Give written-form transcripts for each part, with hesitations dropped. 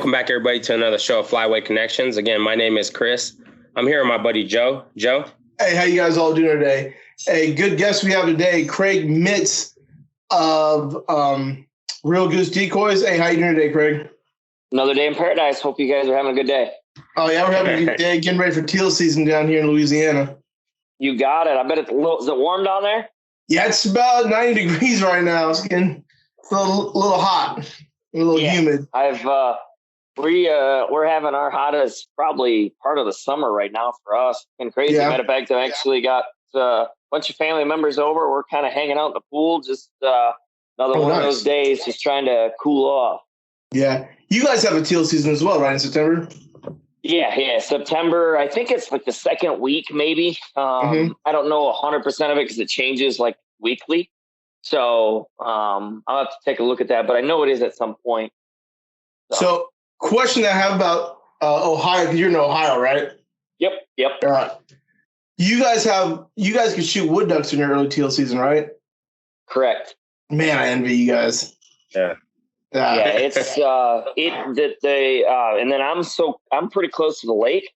welcome back, everybody, to another show of Flyway Connections. Again, my name is Chris. I'm here with my buddy Joe. Joe? Hey, how you guys all doing today? Hey, good guest we have today, Craig Mitz of Real Goose Decoys. Hey, how you doing today, Craig? Another day in paradise. Hope you guys are having a good day. Oh, yeah, we're having a good day. Getting ready for teal season down here in Louisiana. You got it. I bet it's a little, is it warm down there? Yeah, it's about 90 degrees right now. It's getting a little hot, a little humid. We're having our hottest probably part of the summer right now for us. It's been crazy. Matter of fact, I actually got a bunch of family members over. We're kind of hanging out in the pool, just another one of those days, just trying to cool off. Yeah. You guys have a teal season as well, right, in September? Yeah. September, I think it's like the second week, maybe. I don't know 100% of it because it changes like weekly. So I'll have to take a look at that, but I know it is at some point. So question I have about Ohio, because you're in Ohio, right? Yep. You guys can shoot wood ducks in your early teal season, right? Correct. Man, I envy you guys. Yeah. It's and then I'm pretty close to the lake,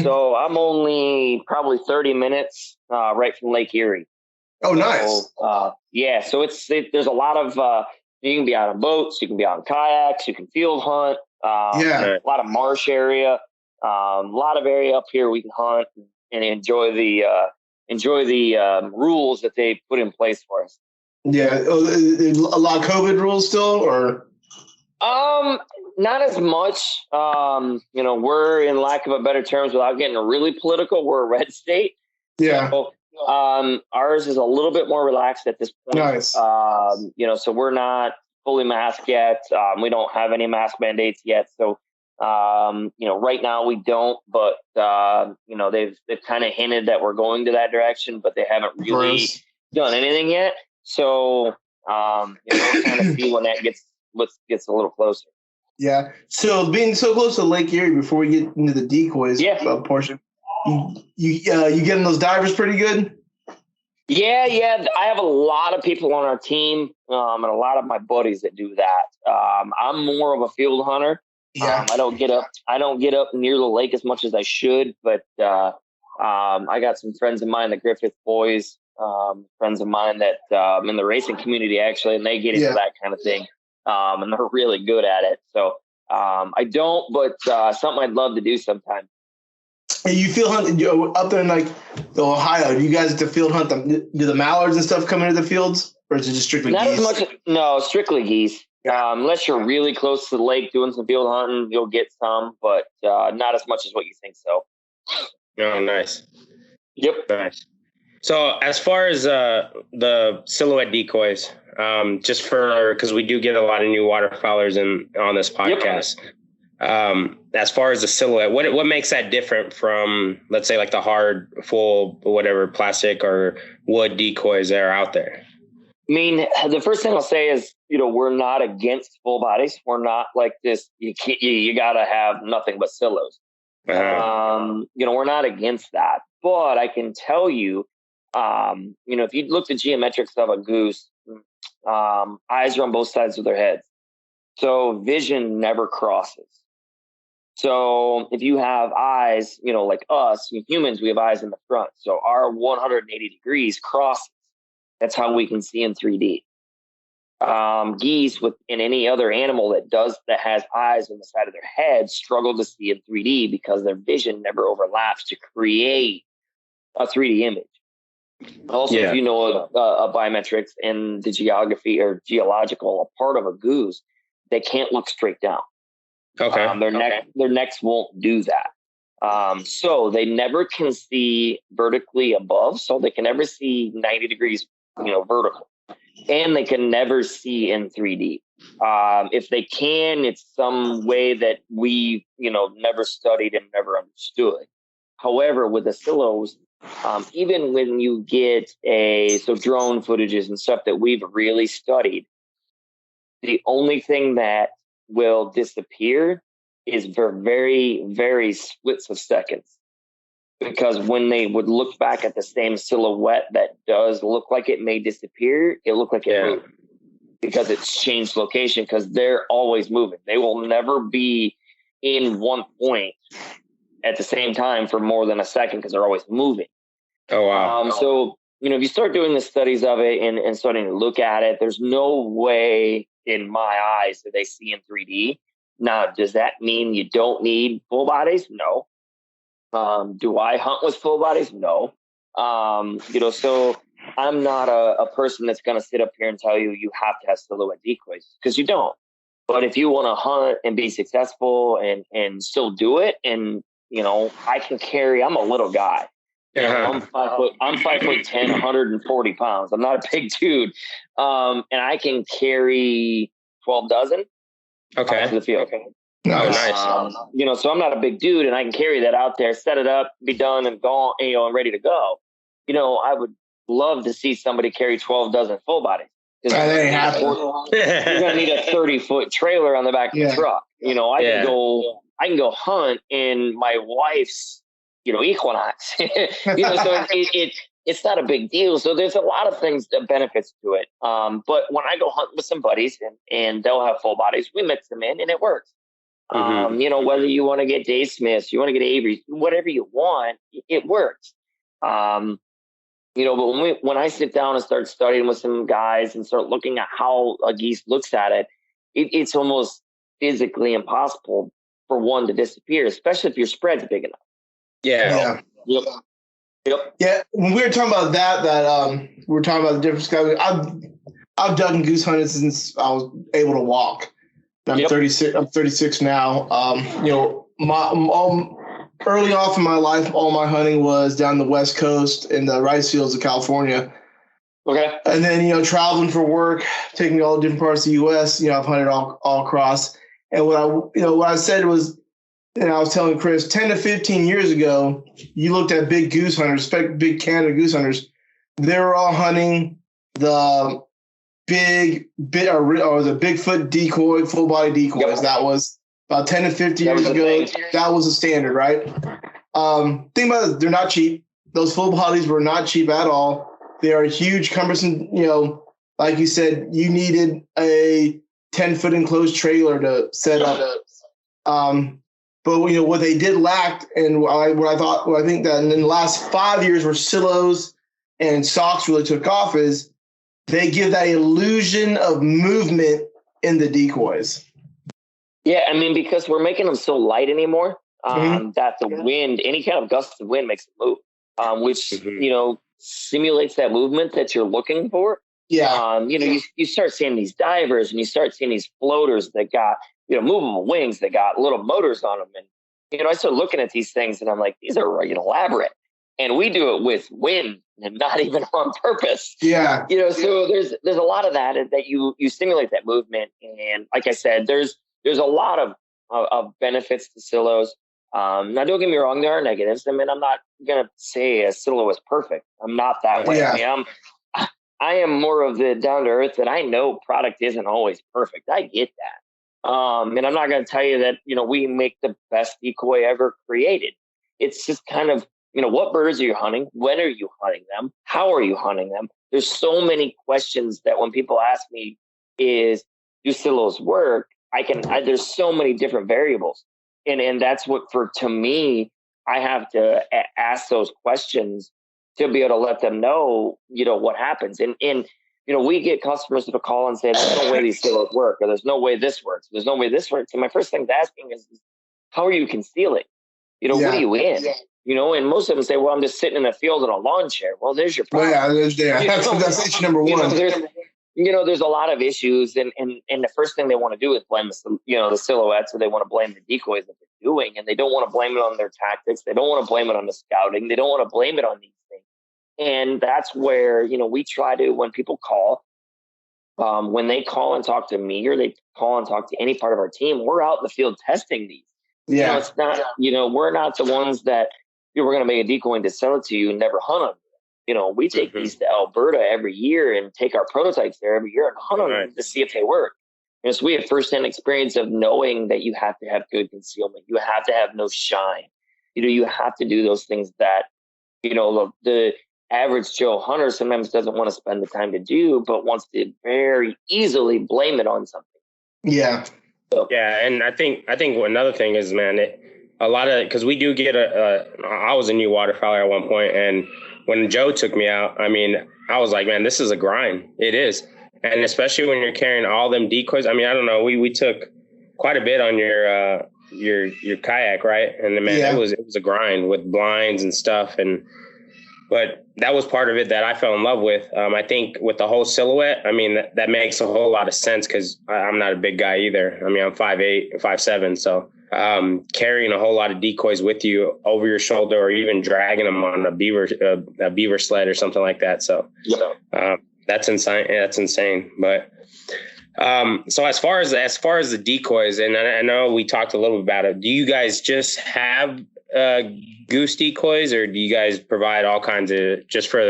so I'm only probably 30 minutes right from Lake Erie. Oh, nice. So there's a lot of you can be out on boats, you can be on kayaks, you can field hunt. A lot of marsh area, a lot of area up here we can hunt and enjoy the rules that they put in place for us. Yeah, a lot of COVID rules still, or? Not as much. We're, in lack of a better terms, without getting really political, we're a red state. Yeah. So, ours is a little bit more relaxed at this point. Nice. So we're not fully masked yet. We don't have any mask mandates yet. So, right now we don't, but, they've kind of hinted that we're going to that direction, but they haven't really done anything yet. So, we'll kind of see when that gets a little closer. Yeah. So being so close to Lake Erie, before we get into the decoys portion, you getting those divers pretty good? Yeah. I have a lot of people on our team, and a lot of my buddies that do that. I'm more of a field hunter. Yeah. I don't get up near the lake as much as I should, but I got some friends of mine, the Griffith boys, friends of mine that in the racing community actually, and they get into that kind of thing. And they're really good at it. So I don't, but something I'd love to do sometime. And you field hunt up there in like Ohio? Do you guys get to field hunt them? Do the mallards and stuff come into the fields, or is it just strictly not geese? As much? No, strictly geese. Unless you're really close to the lake doing some field hunting, you'll get some, but not as much as what you think. So. Oh, nice. Yep. Nice. So as far as the silhouette decoys, just because we do get a lot of new waterfowlers on this podcast. Yep. As far as the silhouette, what makes that different from, let's say, like the hard, full, whatever, plastic or wood decoys that are out there? I mean, the first thing I'll say is, we're not against full bodies. We're not like this. You got to have nothing but silos. We're not against that. But I can tell you, if you look at geometrics of a goose, eyes are on both sides of their heads. So vision never crosses. So if you have eyes, like us, humans, we have eyes in the front. So our 180 degrees crosses. That's how we can see in 3D. Geese and any other animal that has eyes on the side of their head struggle to see in 3D because their vision never overlaps to create a 3D image. Also, if you know a biometrics and the geography or geological part of a goose, they can't look straight down. Okay. Their necks won't do that. So they never can see vertically above. So they can never see 90 degrees, vertical, and they can never see in 3D. If they can, it's some way that we, never studied and never understood. However, with the silos, even when you get drone footages and stuff that we've really studied, the only thing that will disappear is for very, very splits of seconds. Because when they would look back at the same silhouette that does look like it may disappear, it looked like it moved. Because it's changed location, because they're always moving. They will never be in one point at the same time for more than a second because they're always moving. Oh, wow. So, if you start doing the studies of it and starting to look at it, there's no way in my eyes that they see in 3D. Now, does that mean you don't need full bodies? No. Do I hunt with full bodies? No. So I'm not a person that's going to sit up here and tell you have to have silhouette decoys, because you don't. But if you want to hunt and be successful and still do it, and I can carry. I'm a little guy. I'm 5'10", 140 pounds. I'm not a big dude, and I can carry 12 dozen. Okay. To the field. Okay. Oh, nice. So I'm not a big dude, and I can carry that out there, set it up, be done, and gone, and ready to go. I would love to see somebody carry 12 dozen full bodies. That ain't happening. You're gonna need a 30-foot trailer on the back of the truck. I can go hunt in my wife's, Equinox. So it's not a big deal. So there's a lot of things that benefits to it. But when I go hunt with some buddies and they'll have full bodies, we mix them in and it works. Whether you want to get Dave Smiths, you want to get Avery's, whatever you want, it works. But when I sit down and start studying with some guys and start looking at how a geese looks at it, it's almost physically impossible for one to disappear, especially if your spread's big enough. Yeah. Yep. Yeah. When we were talking about that we were talking about the difference. I've dug and goose hunted since I was able to walk. I'm 36. I'm 36 now. Early off in my life, all my hunting was down the West Coast in the rice fields of California. Okay. And then, traveling for work, taking me all the different parts of the U.S., I've hunted all across. And what I said was, and I was telling Chris, 10 to 15 years ago, you looked at big goose hunters, big Canada goose hunters. They were all hunting the the Bigfoot decoy, full body decoys. Yep. That was about 10 to 15 years ago. That was the standard, right? Think about it, they're not cheap. Those full bodies were not cheap at all. They are huge, cumbersome, like you said, you needed a 10-foot enclosed trailer to set up. But what they did lack, and I think that in the last 5 years where silos and socks really took off, is they give that illusion of movement in the decoys. Yeah, because we're making them so light anymore that the wind, any kind of gust of wind makes it move, which simulates that movement that you're looking for. Yeah. You start seeing these divers and you start seeing these floaters that got movable wings that got little motors on them, and I start looking at these things and I'm like, these are elaborate, and we do it with wind and not even on purpose. Yeah. So there's a lot of that you stimulate that movement, and like I said, there's a lot of benefits to silos. Now, don't get me wrong, there are negatives. I'm not gonna say a silo is perfect. I'm not that way. Yeah. I am more of the down to earth that I know product isn't always perfect. I get that. And I'm not going to tell you that, we make the best decoy ever created. It's just kind of, what birds are you hunting? When are you hunting them? How are you hunting them? There's so many questions that when people ask me do silos work? There's so many different variables. And that's to me, I have to ask those questions to be able to let them know, what happens. And we get customers that will call and say, there's no way these silos work, or there's no way this works. There's no way this works. And my first thing to asking is, how are you concealing? What are you in? And most of them say, well, I'm just sitting in a field in a lawn chair. Well, there's your problem. That's issue number one. There's a lot of issues. And the first thing they want to do is blame the silhouettes, or they want to blame the decoys that they're doing. And they don't want to blame it on their tactics. They don't want to blame it on the scouting. They don't want to blame it on these things. And that's where, we try to, when people call, when they call and talk to me, or they call and talk to any part of our team, we're out in the field testing these. Yeah. It's not, we're not the ones that we're going to make a decoy and to sell it to you and never hunt them. We take these to Alberta every year and take our prototypes there every year and hunt them to see if they work. So we have firsthand experience of knowing that you have to have good concealment. You have to have no shine. You have to do those things that, the average Joe hunter sometimes doesn't want to spend the time to do, but wants to very easily blame it on something. Yeah. Yeah, and I think another thing is, man, a lot of, because we do get I was a new waterfowler at one point, and when Joe took me out, I mean, I was like, man, this is a grind. It is, and especially when you're carrying all them decoys. I mean, I don't know, we took quite a bit on your kayak, right? And man, it was a grind with blinds and stuff, but that was part of it that I fell in love with. I think with the whole silhouette, I mean, that makes a whole lot of sense because I'm not a big guy either. I mean, I'm 5'8", 5'7", so carrying a whole lot of decoys with you over your shoulder, or even dragging them on a beaver sled or something like that. So that's insane. That's insane. But so as far as the decoys, and I know we talked a little bit about it, do you guys just have goose decoys, or do you guys provide all kinds of, just for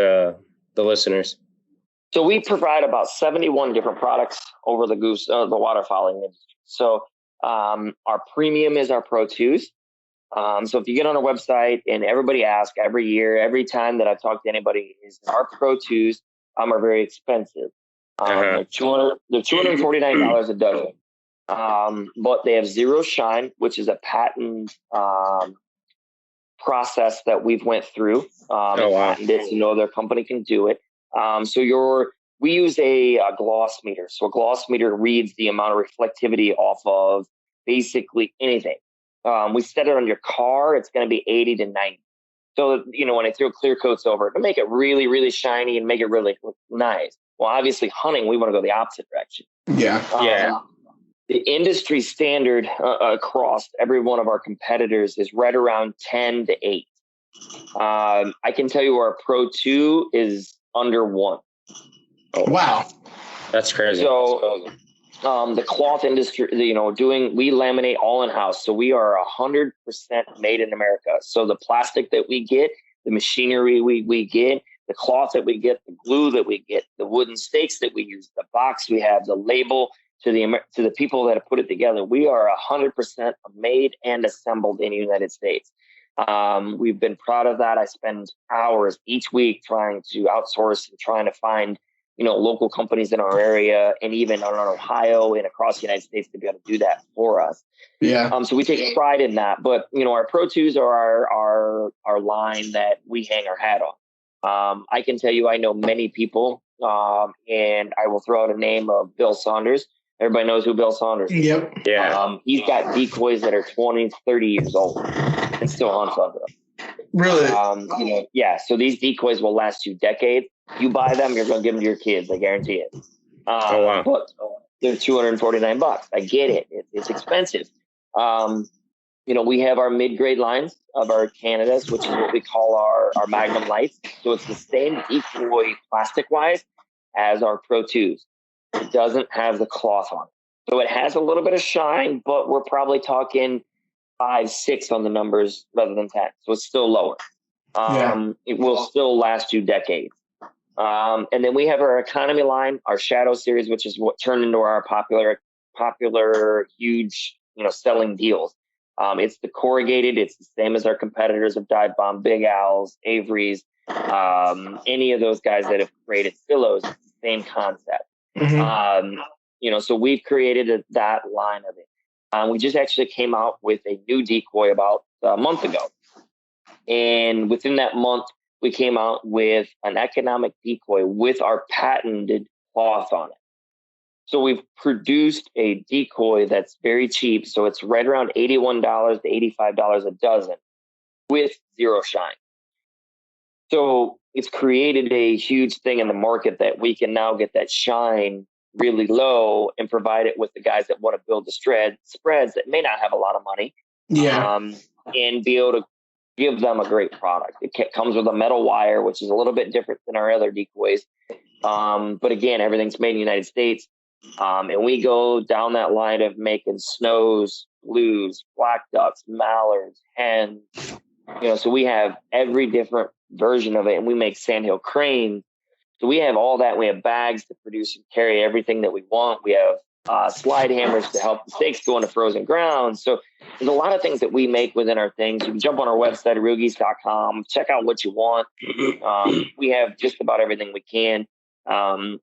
the listeners? So we provide about 71 different products over the goose, the waterfowling industry. So our premium is our Pro 2s. So if you get on our website, and everybody asks every year, every time that I talk to anybody, is our Pro 2s are very expensive. They're $249 a dozen. But they have zero shine, which is a patent process that we've went through. Patented, so no other company can do it. We use a gloss meter. So a gloss meter reads the amount of reflectivity off of basically anything. We set it on your car, it's going to be 80 to 90. So, when I throw clear coats over it, to make it really, really shiny and make it really look nice. Well, obviously hunting, we want to go the opposite direction. Yeah. The industry standard across every one of our competitors is right around 10 to 8. I can tell you our Pro 2 is under 1. Oh, wow. That's crazy. So the cloth industry, we laminate all in-house. So we are 100% made in America. So the plastic that we get, the machinery we get, the cloth that we get, the glue that we get, the wooden stakes that we use, the box we have, the label, to the people that have put it together, we are 100% made and assembled in the United States. We've been proud of that. I spend hours each week trying to outsource and trying to find, local companies in our area, and even in Ohio and across the United States to be able to do that for us. Yeah. So we take pride in that. But our Pro 2s are our line that we hang our hat on. I can tell you, I know many people, and I will throw out a name of Bill Saunders. Everybody knows who Bill Saunders is. Yep. Yeah. He's got decoys that are 20, 30 years old and still hunts on them. Really? Yeah. So these decoys will last you decades. You buy them, you're going to give them to your kids. I guarantee it. Wow. But they're $249. I get it. It's expensive. We have our mid-grade lines of our Canadas, which is what we call our Magnum Lights. So it's the same decoy plastic-wise as our Pro 2s. It doesn't have the cloth on it. So it has a little bit of shine, but we're probably talking 5, 6 on the numbers rather than 10. So it's still lower. It will still last you decades. And then we have our economy line, our Shadow series, which is what turned into our popular, huge, selling deals. It's the corrugated. It's the same as our competitors of Dive Bomb, Big Owls, Avery's, any of those guys that have created Silos. It's the same concept. Mm-hmm. So we've created that line of it. We just actually came out with a new decoy about a month ago. And within that month, we came out with an economic decoy with our patented cloth on it. So we've produced a decoy that's very cheap. So it's right around $81 to $85 a dozen with zero shine. So it's created a huge thing in the market that we can now get that shine really low and provide it with the guys that want to build the spreads that may not have a lot of money. And be able to give them a great product. It comes with a metal wire, which is a little bit different than our other decoys. But again, everything's made in the United States. And we go down that line of making snows, blues, black ducks, mallards, hens. So we have every different version of it, and we make sandhill cranes. So we have all that. We have bags to produce and carry everything that we want. We have slide hammers to help the stakes go into frozen ground. So there's a lot of things that we make within our things. You can jump on our website at realgeese.com, check out what you want. We have just about everything we can. And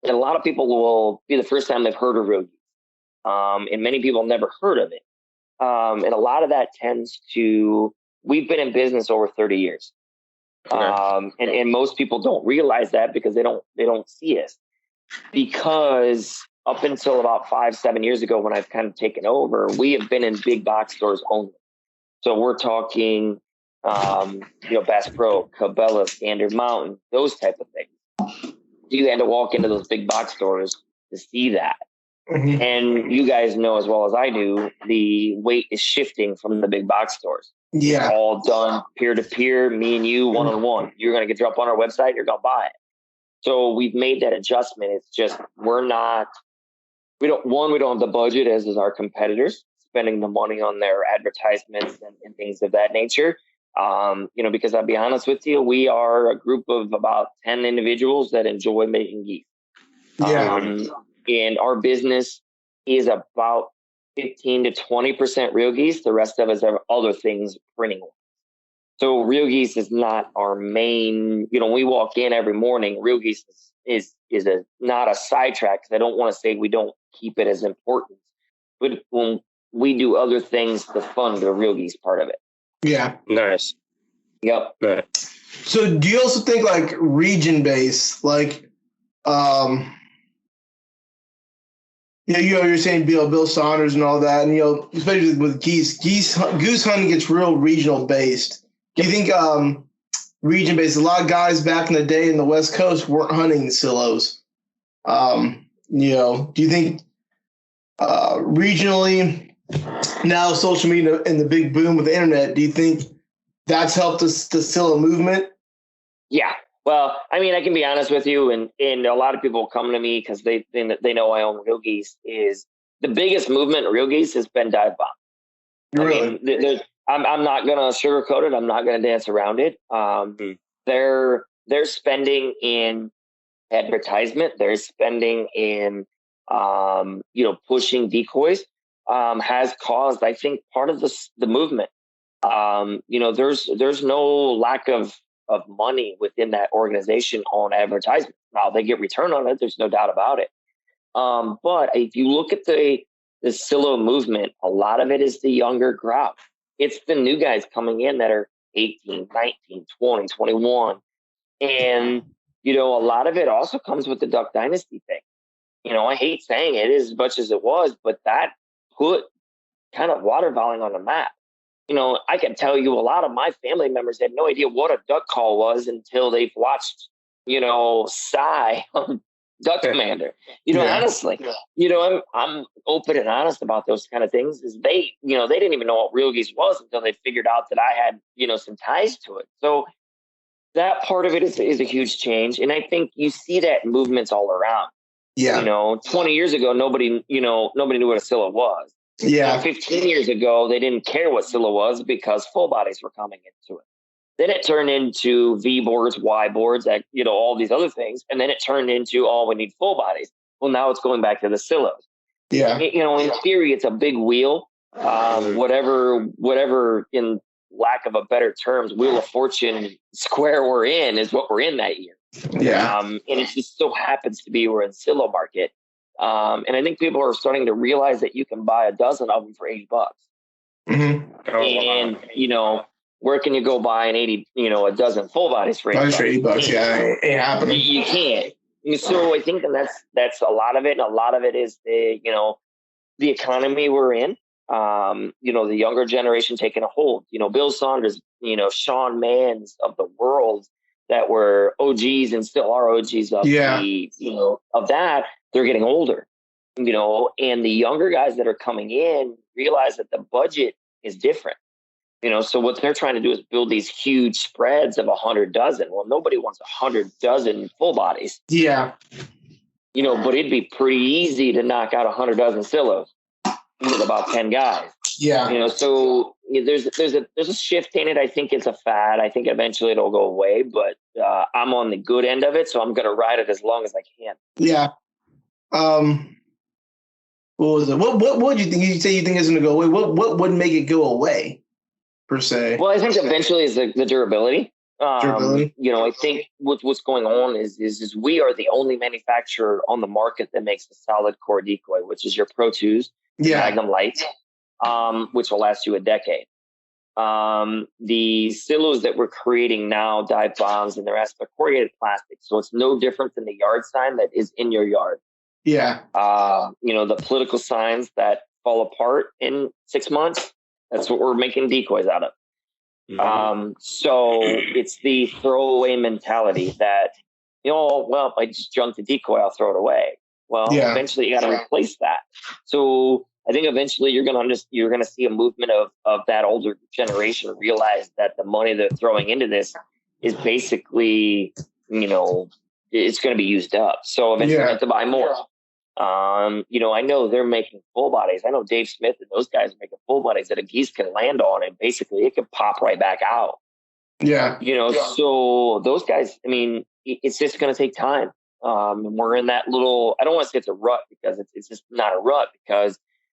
a lot of people will be the first time they've heard of Real Geese. and many people never heard of it. And a lot of that we've been in business over 30 years. And most people don't realize that because they don't see us. Because up until about 5-7 years ago, when I've kind of taken over, we have been in big box stores only. So we're talking, Bass Pro, Cabela, Standard Mountain, those type of things. You had to walk into those big box stores to see that. Mm-hmm. And you guys know as well as I do, the weight is shifting from the big box stores. Yeah. It's all done peer-to-peer, me and you, one-on-one. You're going to get up on our website, you're going to buy it. So we've made that adjustment. It's just we don't have the budget as is our competitors, spending the money on their advertisements and things of that nature. Because I'll be honest with you, we are a group of about 10 individuals that enjoy making geese. Yeah. And our business is about 15 to 20% real geese. The rest of us have other things printing. So real geese is not our main, we walk in every morning, real geese is not a sidetrack, because I don't want to say we don't keep it as important, but when we do other things to fund the real geese part of it. Yeah. Nice. Yep. Nice. So do you also think like region based, like, you're saying Bill Saunders and all that, and especially with goose hunting gets real regional based. Do you think region based? A lot of guys back in the day in the West Coast weren't hunting silos. Do you think regionally, now social media and the big boom with the internet, do you think that's helped the silo movement? Yeah. Well, I mean, I can be honest with you, and a lot of people come to me because they know I own real geese. Is the biggest movement in real geese has been dive bomb. Really? I mean, I'm not going to sugarcoat it. I'm not going to dance around it. They're spending in advertisement. They're spending in pushing decoys. Has caused, I think, part of the movement. There's no lack of money within that organization on advertisement. Now they get return on it. There's no doubt about it. But if you look at the silo movement, a lot of it is the younger crowd. It's the new guys coming in that are 18, 19, 20, 21. And, a lot of it also comes with the Duck Dynasty thing. I hate saying it as much as it was, but that put kind of waterfowling on the map. I can tell you a lot of my family members had no idea what a duck call was until they've watched, Cy on Duck Commander. Honestly, I'm open and honest about those kind of things. Is they didn't even know what real geese was until they figured out that I had, some ties to it. So that part of it is a huge change. And I think you see that movements all around. Yeah. 20 years ago, nobody knew what a silo was. Yeah. 15 years ago, they didn't care what silo was because full bodies were coming into it. Then it turned into V boards, Y boards, all these other things. And then it turned into, we need full bodies. Well, now it's going back to the silos. Yeah. In theory, it's a big wheel. Whatever, in lack of a better terms, Wheel of Fortune square we're in is what we're in that year. Yeah. And it just so happens to be we're in silo market. And I think people are starting to realize that you can buy a dozen of them for $80. Mm-hmm. And, where can you go buy a dozen full bodies for $80? Yeah, it ain't happening. You can't. So I think that's a lot of it. And a lot of it is the economy we're in. The younger generation taking a hold. Bill Saunders, Sean Manns of the world that were OGs and still are OGs of of that. They're getting older, and the younger guys that are coming in realize that the budget is different. So what they're trying to do is build these huge spreads of 100 dozen. Well, nobody wants 100 dozen full bodies. Yeah. But it'd be pretty easy to knock out 100 dozen silos with about 10 guys. Yeah. So there's a shift in it. I think it's a fad. I think eventually it'll go away, but I'm on the good end of it. So I'm going to ride it as long as I can. Yeah. What was it? What would you think? You say you think it's going to go away. What would make it go away, per se? Well, I think eventually is the durability. I think what's going on is we are the only manufacturer on the market that makes a solid core decoy, which is your Pro 2s, Magnum Lights, which will last you a decade. The silos that we're creating now, dive bombs, and they're corrugated plastic. So it's no different than the yard sign that is in your yard. Yeah. The political signs that fall apart in 6 months, that's what we're making decoys out of. So it's the throwaway mentality that, I just junked the decoy, I'll throw it away. Well, eventually you got to replace that. So I think eventually you're gonna see a movement of that older generation realize that the money they're throwing into this is basically, it's going to be used up. So eventually you have to buy more. I know they're making full bodies. I know Dave Smith and those guys are making full bodies that a Geese can land on, and basically it can pop right back out. Yeah. So those guys, it's just going to take time. We're in that little, I don't want to say it's a rut, because it's just not a rut, because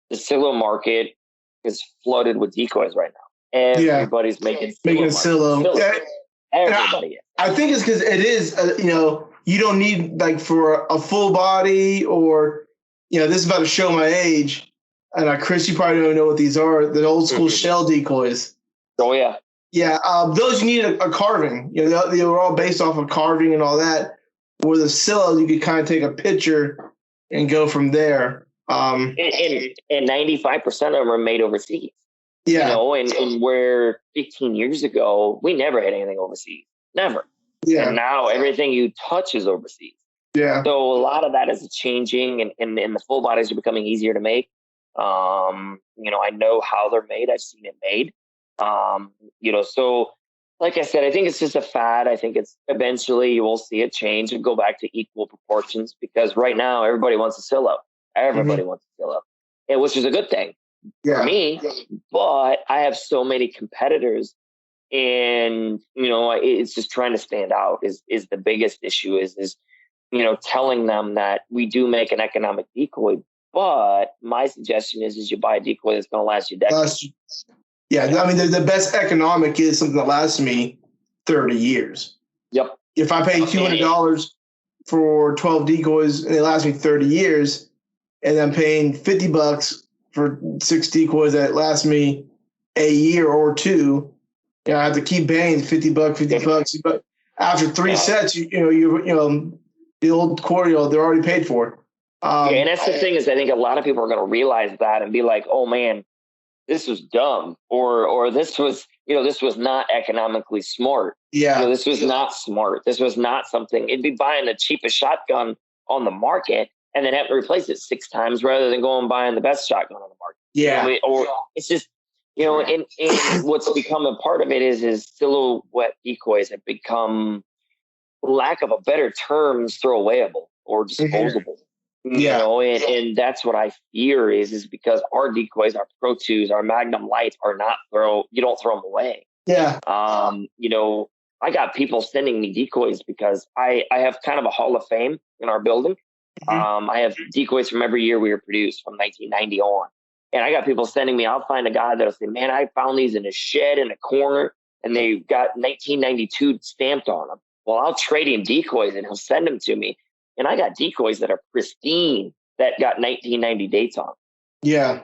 the silo market is flooded with decoys right now. Everybody's making silo. Yeah. Everybody is. I think it's because it is, you don't need, like, for a full body, or, this is about to show my age. And Chris, you probably don't know what these are. The old school shell decoys. Oh, yeah. Yeah. Those you need a carving. They were all based off of carving and all that. Where the silos, you could kind of take a picture and go from there. And 95% of them are made overseas. Yeah. And where 15 years ago, we never had anything overseas. Never. Yeah. And now everything you touch is overseas. Yeah. So a lot of that is changing, and the full bodies are becoming easier to make. I know how they're made. I've seen it made. So like I said, I think it's just a fad. I think it's eventually you will see it change and go back to equal proportions, because right now everybody wants a silo. Everybody wants a silo, which is a good thing for me. But I have so many competitors, and it's just trying to stand out is the biggest issue. Is telling them that we do make an economic decoy, but my suggestion is you buy a decoy that's going to last you decades. The best economic is something that lasts me 30 years. Yep. If I pay $200 for 12 decoys and they last me 30 years, and I'm paying $50 for 6 decoys that last me a year or two, I have to keep paying $50. But after 3 sets, the old core, they're already paid for. And that's the thing, is I think a lot of people are going to realize that and be like, oh man, this was dumb, or this was not economically smart. Yeah. This was not smart. This was not something. It'd be buying the cheapest shotgun on the market and then having to replace it 6 times rather than going and buying the best shotgun on the market. Yeah. Or it's just, and what's become a part of it is silhouette decoys have become, lack of a better term, throwawayable or disposable. And that's what I fear is because our decoys, our Pro 2s, our Magnum Lights are not you don't throw them away. Yeah. I got people sending me decoys because I have kind of a hall of fame in our building. I have decoys from every year we were produced from 1990 on. And I got people sending me, I'll find a guy that'll say, man, I found these in a shed in a corner and they've got 1992 stamped on them. Well, I'll trade him decoys and he'll send them to me. And I got decoys that are pristine that got 1990 dates on. Yeah.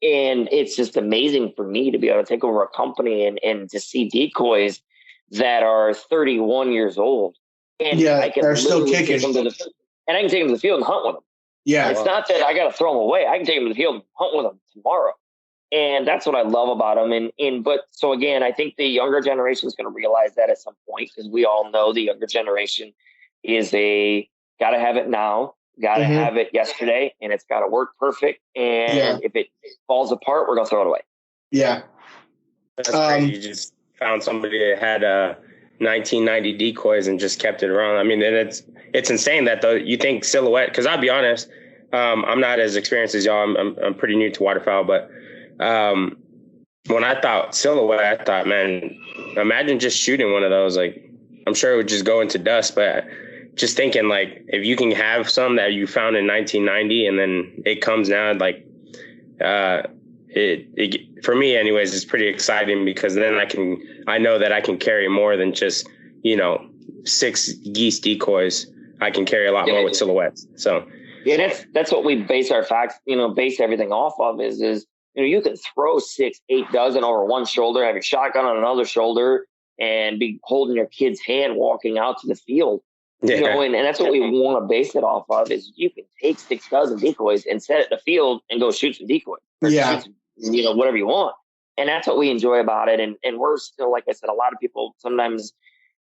And it's just amazing for me to be able to take over a company and to see decoys that are 31 years old. And I can they're still kicking. And I can take them to the field and hunt with them. Yeah. It's not that I got to throw them away. I can take them to the field and hunt with them tomorrow. And that's what I love about them. So again, I think the younger generation is going to realize that at some point, because we all know the younger generation is got to have it now, got to have it yesterday, and it's got to work perfect. And if it falls apart, we're going to throw it away. Yeah. That's great. You just found somebody that had 1990 decoys and just kept it around. I mean, and it's insane that you think silhouette, because I'll be honest, I'm not as experienced as y'all. I'm pretty new to waterfowl, but when I thought silhouette, I thought, man, imagine just shooting one of those. Like, I'm sure it would just go into dust, but just thinking, like, if you can have some that you found in 1990 and then it comes now, like, it for me anyways, it's pretty exciting because then I know that I can carry more than just, 6 geese decoys. I can carry a lot more with silhouettes. So yeah, that's what we base our facts, base everything off of is you can throw 6, 8 dozen over one shoulder, have your shotgun on another shoulder, and be holding your kid's hand walking out to the field. And that's what we want to base it off of is you can take 6 dozen decoys and set it in the field and go shoot some decoys. Or shoot some, whatever you want. And that's what we enjoy about it. And we're still, like I said, a lot of people sometimes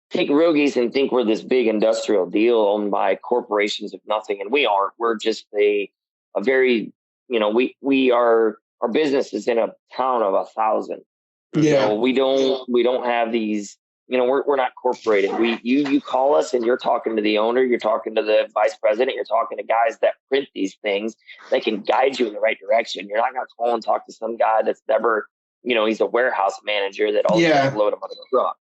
take real geese and think we're this big industrial deal owned by corporations of nothing. And we aren't. We're just a very, our business is in a town of 1,000. Yeah. So we don't have these, we're not corporated. You call us and you're talking to the owner, you're talking to the vice president, you're talking to guys that print these things. They can guide you in the right direction. You're not going to call and talk to some guy that's never, he's a warehouse manager that always load them on the truck.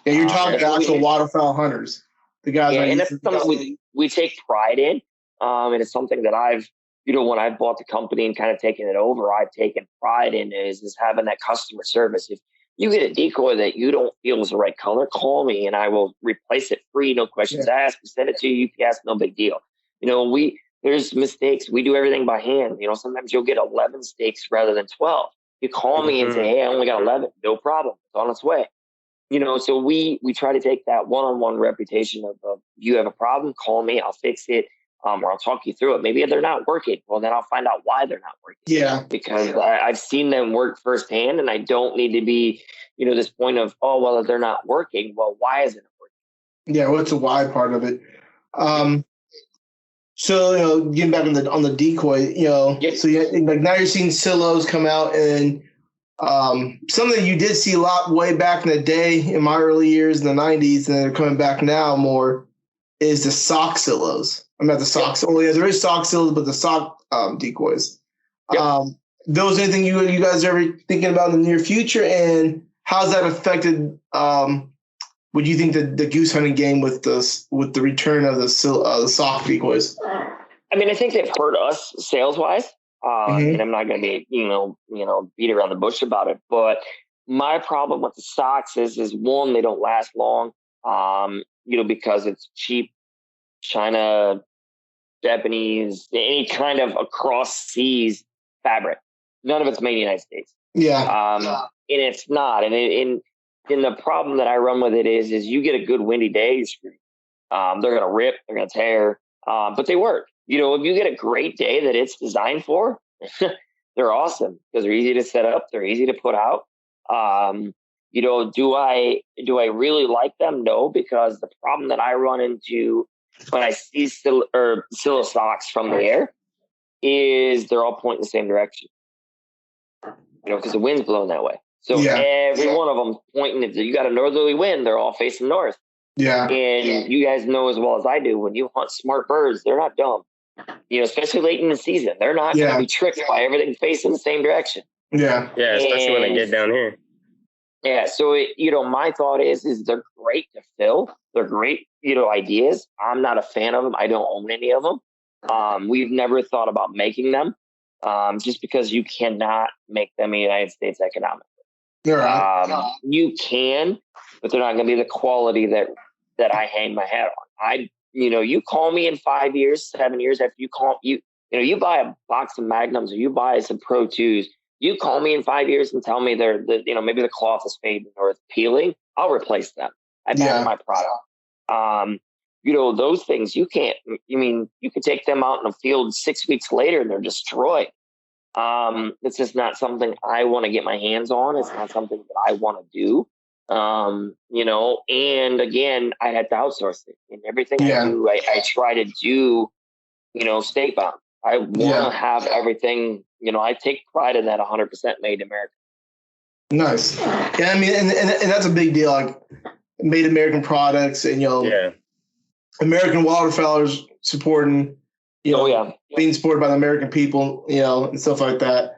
Yeah, you're talking to actual waterfowl hunters. The guys. Yeah, and that's something we take pride in. And it's something that I've, when I bought the company and kind of taken it over, I've taken pride in is having that customer service. If you get a decoy that you don't feel is the right color, call me and I will replace it free, no questions asked. We send it to you, UPS, no big deal. There's mistakes. We do everything by hand. Sometimes you'll get 11 stakes rather than 12. You call me and say, hey, I only got 11. No problem. It's on its way. So we try to take that one-on-one reputation of you have a problem, call me, I'll fix it. Or I'll talk you through it. Maybe they're not working. Well, then I'll find out why they're not working. Yeah. Because I've seen them work firsthand, and I don't need to be, this point of, oh, well, if they're not working, well, why isn't it working? Yeah, what's the why part of it? So getting back on the decoy, so now you're seeing silos come out, and something you did see a lot way back in the day in my early years in the 90s, and they're coming back now more, is the sock silos. I'm at the socks. Oh yeah, there is sock silos, but the sock decoys. Those anything you guys are ever thinking about in the near future, and how's that affected? What do you think the goose hunting game with the return of the sock decoys? I mean, I think they've hurt us sales wise, and I'm not going to be beat around the bush about it. But my problem with the socks is one, they don't last long. Because it's cheap China, Japanese, any kind of across seas fabric. None of it's made in the United States. Yeah. And it's not. And the problem that I run with it is you get a good windy day, you're screwed. They're going to rip, they're going to tear, but they work. If you get a great day that it's designed for, they're awesome because they're easy to set up. They're easy to put out. Do I really like them? No, because the problem that I run into when I see silo socks from the air is they're all pointing the same direction. Because the wind's blowing that way. So every one of them pointing. If you got a northerly wind, they're all facing north. Yeah. And you guys know as well as I do, when you hunt smart birds, they're not dumb. Especially late in the season, they're not going to be tricked by everything facing the same direction. Yeah. Yeah, especially when they get down here. Yeah, so my thought is they're great to fill. They're great, ideas. I'm not a fan of them. I don't own any of them. We've never thought about making them, just because you cannot make them in the United States economically. Right. You can, but they're not going to be the quality that I hang my hat on. You call me in 5 years, 7 years after you buy a box of Magnums or you buy some Pro 2s. You call me in 5 years and tell me maybe the cloth is fading or it's peeling. I'll replace them. I back my product. Those things you can't. You could take them out in the field 6 weeks later and they're destroyed. It's just not something I want to get my hands on. It's not something that I want to do. And again, I had to outsource it. And everything I do, I try to do, state bound. I want to have everything. I take pride in that 100% made in America. Nice. Yeah, I mean, and that's a big deal. Like made American products, and American waterfowlers supporting, being supported by the American people, and stuff like that.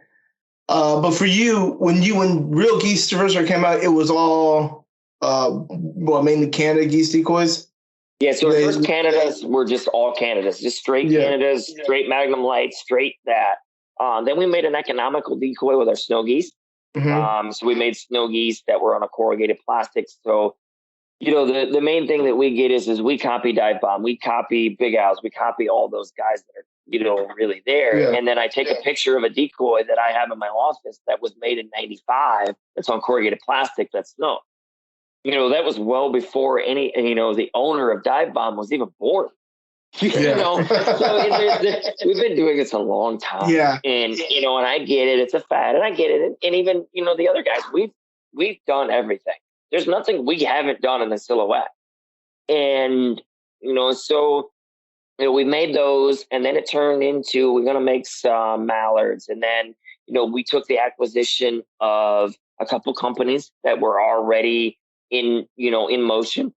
But for you, when Real Geese first came out, it was all mainly Canada geese decoys. Yeah, so the first Canadas were just all Canadas, just straight Canadas, straight Magnum Lights, straight that. Then we made an economical decoy with our snow geese. Mm-hmm. So we made snow geese that were on a corrugated plastic. So, the main thing that we get is we copy Dive Bomb, we copy Big Al's, we copy all those guys that are, really there. Yeah. And then I take a picture of a decoy that I have in my office that was made in 95. That's on corrugated plastic. That's snow. That was well before any, the owner of Dive Bomb was even born. So we've been doing this a long time. Yeah. And, and I get it. It's a fad, and I get it. And even, the other guys, we've done everything. There's nothing we haven't done in the silhouette. And, so, we made those, and then it turned into, we're going to make some mallards. And then, we took the acquisition of a couple companies that were already in motion.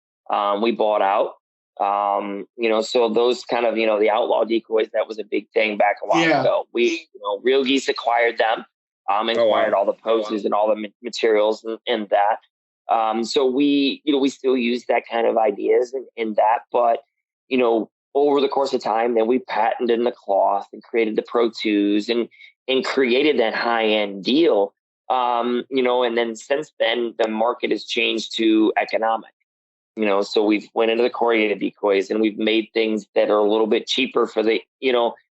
We bought out. So those kind of, the outlaw decoys, that was a big thing back a while ago. We, Real Geese acquired them, acquired all the poses and all the materials and that. So we still use that kind of ideas and that, but, over the course of time, then we patented the cloth and created the Pro 2s and created that high end deal. And then since then the market has changed to economic. So we've went into the corrugated decoys, and we've made things that are a little bit cheaper for the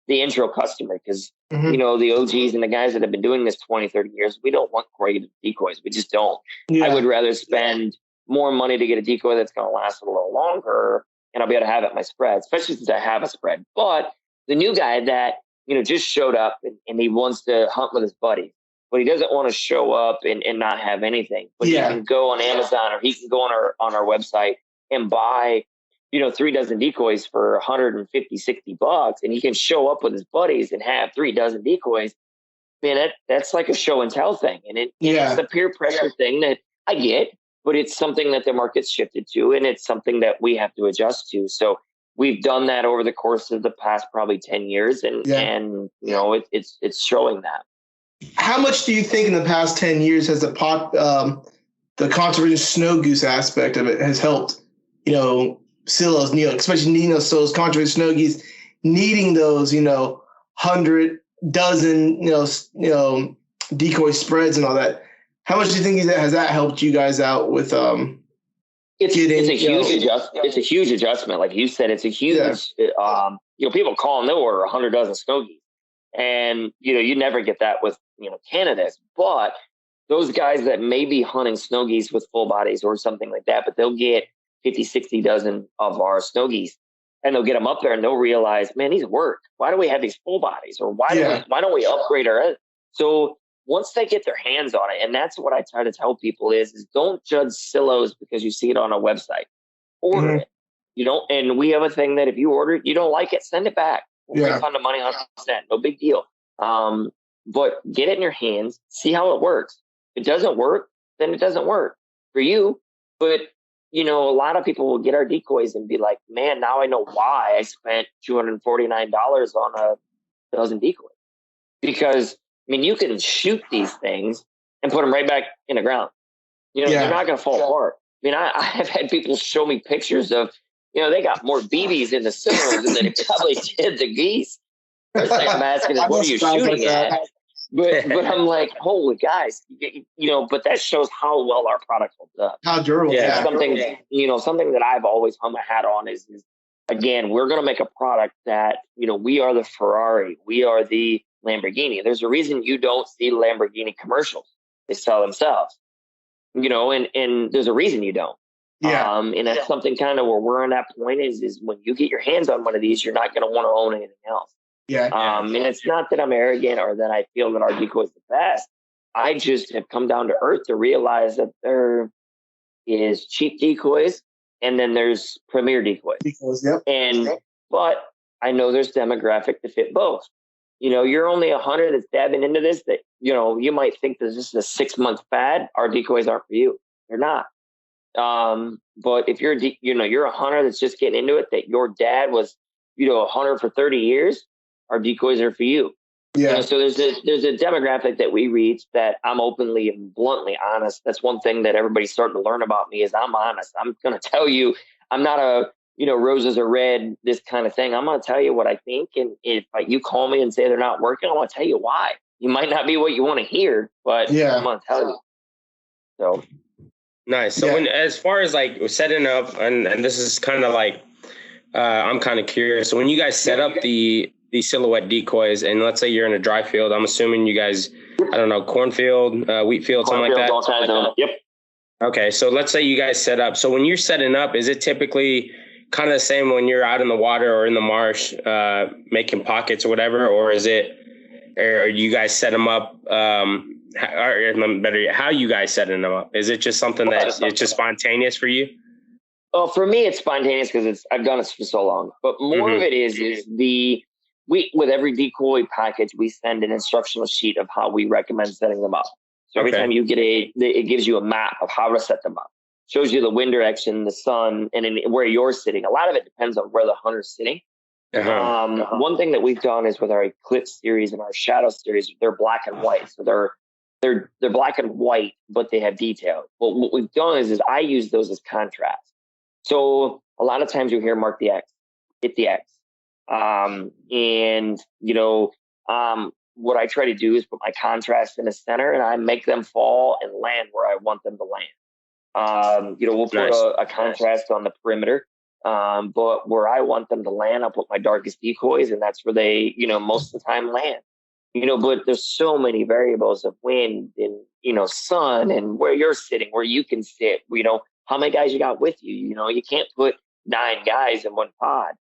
intro customer. Because, the OGs and the guys that have been doing this 20, 30 years, we don't want corrugated decoys. We just don't. Yeah. I would rather spend more money to get a decoy that's going to last a little longer, and I'll be able to have it in my spread, especially since I have a spread. But the new guy that, just showed up and he wants to hunt with his buddy, but he doesn't want to show up and not have anything. But he can go on Amazon, or he can go on our website and buy, 3 dozen decoys for $150, $60, and he can show up with his buddies and have 3 dozen decoys. Man, that's like a show and tell thing. And it's a peer pressure thing that I get, but it's something that the market's shifted to, and it's something that we have to adjust to. So we've done that over the course of the past probably 10 years, and it's showing that. How much do you think in the past 10 years has the conservation snow goose aspect of it has helped, silos, especially needing those conservation snow geese, needing those, 100 dozen, decoy spreads and all that? How much do you think has that helped you guys out with it's a huge adjustment. Like you said, it's a huge people call and they'll order 100 dozen snow geese. And, you never get that with, Canada's, but those guys that may be hunting snow geese with full bodies or something like that, but they'll get 50, 60 dozen of our snow geese, and they'll get them up there and they'll realize, man, these work. Why do we have these full bodies? Or why don't we upgrade our? So once they get their hands on it, and that's what I try to tell people is don't judge silos because you see it on a website. Order it. And we have a thing that if you order it, you don't like it, send it back. We'll refund the money 100%. No big deal. But get it in your hands, see how it works. If it doesn't work, then it doesn't work for you. But, a lot of people will get our decoys and be like, man, now I know why I spent $249 on a dozen decoys. Because, you can shoot these things and put them right back in the ground. They're not going to fall apart. I have had people show me pictures of, they got more BBs in the silos than they probably did the geese. First thing I'm asking is, what are you shooting at? But I'm like, holy guys, but that shows how well our product holds up. How durable. Yeah. Something that I've always hung my hat on is again, we're going to make a product that, we are the Ferrari. We are the Lamborghini. There's a reason you don't see Lamborghini commercials. They sell themselves, and there's a reason you don't. Yeah. And that's something kind of where we're on that point is when you get your hands on one of these, you're not going to want to own anything else. Yeah. And it's not that I'm arrogant or that I feel that our decoy is the best. I just have come down to earth to realize that there is cheap decoys and then there's premier decoys. But I know there's demographic to fit both. You're only 100 that's dabbing into this that, you might think that this is a 6-month fad. Our decoys aren't for you. They're not. But if you're, you're a hunter that's just getting into it, that your dad was, a hunter for 30 years, our decoys are for you. Yeah. So there's a demographic that we reach that I'm openly and bluntly honest. That's one thing that everybody's starting to learn about me is I'm honest. I'm going to tell you, I'm not a roses are red, this kind of thing. I'm going to tell you what I think. And if you call me and say they're not working, I'm going to tell you why. You might not be what you want to hear, but I'm going to tell you. So. Nice. So as far as like setting up, and this is kind of like, I'm kind of curious. So when you guys set up the silhouette decoys, and let's say you're in a dry field, I'm assuming you guys, I don't know, cornfield, wheat field, something like that. All kinds of them. Yep. Okay. So let's say you guys set up. So when you're setting up, is it typically kind of the same when you're out in the water or in the marsh, making pockets or whatever, or you guys set them up, how you guys setting them up? Is it just something that it's just spontaneous for you? Well, for me, it's spontaneous because I've done it for so long. But more of it is with every decoy package, we send an instructional sheet of how we recommend setting them up. So every time you get it gives you a map of how to set them up. Shows you the wind direction, the sun, and where you're sitting. A lot of it depends on where the hunter's sitting. One thing that we've done is with our Eclipse series and our Shadow series, they're black and white. So they're black and white, but they have detail. But what we've done is I use those as contrast. So a lot of times you hear mark the X, hit the X. What I try to do is put my contrast in the center and I make them fall and land where I want them to land. We'll put a contrast on the perimeter. But where I want them to land, I'll put my darkest decoys, and that's where they, most of the time land. But there's so many variables of wind and, sun and where you're sitting, where you can sit, how many guys you got with you. You can't put 9 guys in one pod,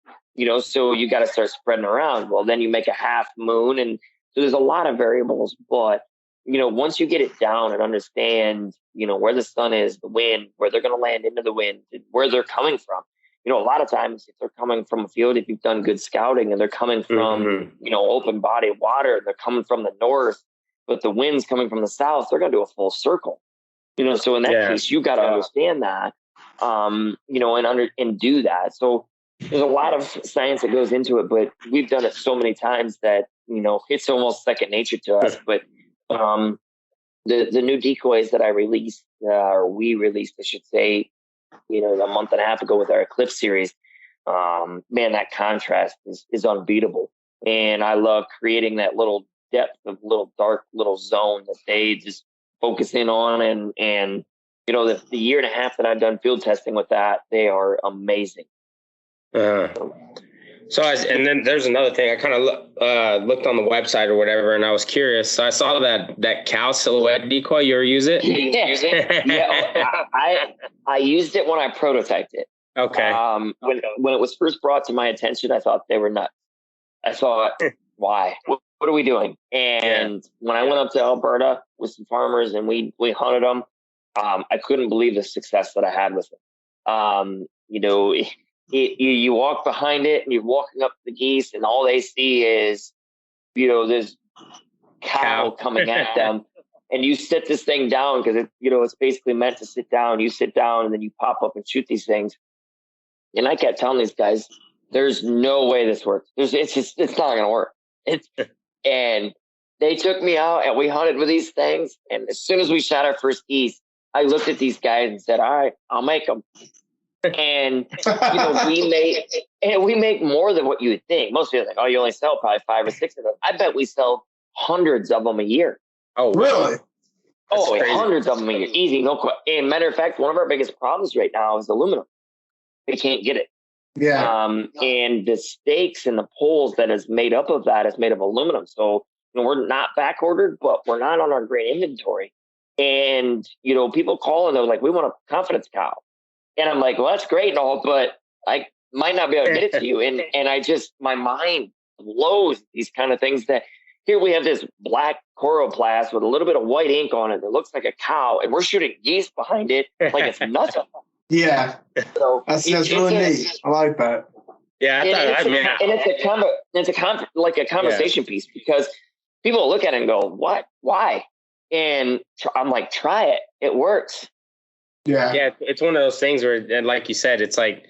so you got to start spreading around. Well, then you make a half moon. And so there's a lot of variables, but, once you get it down and understand, where the sun is, the wind, where they're going to land into the wind, where they're coming from. A lot of times if they're coming from a field, if you've done good scouting and they're coming from, open body of water, they're coming from the north, but the wind's coming from the south, they're going to do a full circle. So in that case, you got to understand that, and do that. So there's a lot of science that goes into it, but we've done it so many times that, it's almost second nature to us. But the new decoys that I released, or we released, I should say, a month and a half ago with our Eclipse series, man, that contrast is unbeatable. And I love creating that little depth of little dark little zone that they just focus in on. And the year and a half that I've done field testing with that, they are amazing. And then there's another thing. I kind of looked on the website or whatever, and I was curious. So I saw that cow silhouette decoy. You ever use it? I used it when I prototyped it. Okay. When it was first brought to my attention, I thought they were nuts. I thought, why? What are we doing? And when I went up to Alberta with some farmers and we hunted them, I couldn't believe the success that I had with them. You walk behind it and you're walking up the geese and all they see is, this cow coming at them. And you sit this thing down because it's basically meant to sit down. You sit down and then you pop up and shoot these things. And I kept telling these guys, there's no way this works. It's not going to work. And they took me out and we hunted with these things. And as soon as we shot our first geese, I looked at these guys and said, all right, I'll make them. And we make more than what you would think. Most people think, you only sell probably 5 or 6 of them. I bet we sell hundreds of them a year. Oh, really? Hundreds of them a year, easy, no question. And matter of fact, one of our biggest problems right now is aluminum. They can't get it. Yeah. And the stakes and the poles that is made up of that is made of aluminum. So we're not back ordered, but we're not on our great inventory. And people call and they're like, we want a confidence cow. And I'm like, well, that's great and all, but I might not be able to get it to you. And I just, my mind blows these kind of things that here we have this black chloroplast with a little bit of white ink on it that looks like a cow, and we're shooting geese behind it like it's nothing. Yeah. So that's really neat. I like that. Yeah. It's a conversation piece because people look at it and go, what? Why? And I'm like, try it. It works. Yeah. It's one of those things where, and like you said, it's like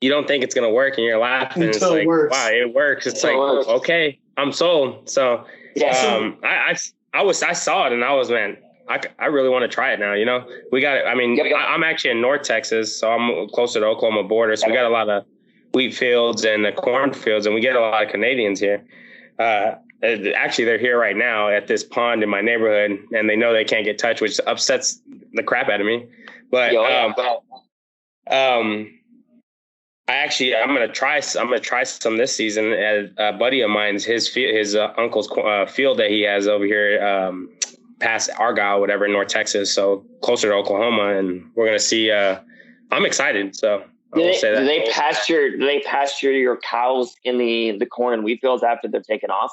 you don't think it's gonna work, and you're laughing. It's like, it works. Wow, it works. It's okay, I'm sold. So, I saw it, and I was, man, I really want to try it now. We got it. I mean, I'm actually in North Texas, so I'm closer to Oklahoma border. So we got a lot of wheat fields and the corn fields, and we get a lot of Canadians here. Actually, they're here right now at this pond in my neighborhood, and they know they can't get touched, which upsets the crap out of me. But I'm gonna try some this season. A buddy of mine's, his uncle's field that he has over here, past Argyle, whatever, in North Texas, so closer to Oklahoma, and we're gonna see. I'm excited. So do they pasture your cows in the corn and wheat fields after they're taken off?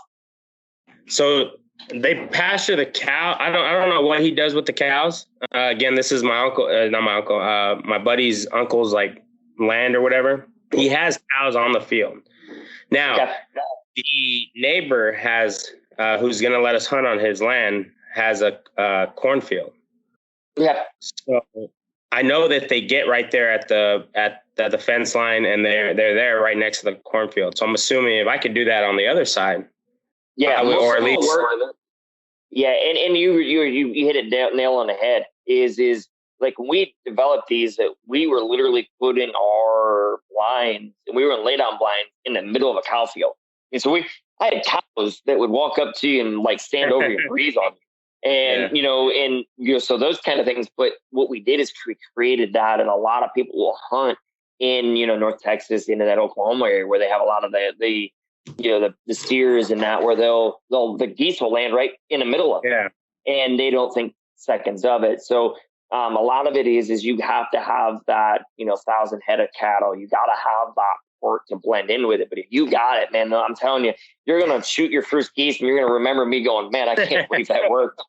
So they pasture the cow. I don't know what he does with the cows. Again, this is my uncle, not my uncle, my buddy's uncle's like land or whatever. He has cows on the field. Now, the neighbor has, who's going to let us hunt on his land, has a cornfield. Yeah. So I know that they get right there at the fence line, and they're there right next to the cornfield. So I'm assuming if I could do that on the other side, or at least. Yeah, and you hit it nail on the head. Is like when we developed these, that we were literally putting our blinds, and we were in lay down blinds in the middle of a cow field. And so I had cows that would walk up to you and like stand over you and breathe on you. And, so those kind of things. But what we did is we created that, and a lot of people will hunt in, North Texas, into that Oklahoma area where they have a lot of the steers and that, where the geese will land right in the middle of it, and they don't think seconds of it. So a lot of it is you have to have that, 1,000 head of cattle. You got to have that work to blend in with it. But if you got it, man, I'm telling you, you're going to shoot your first geese and you're going to remember me going, man, I can't believe that worked.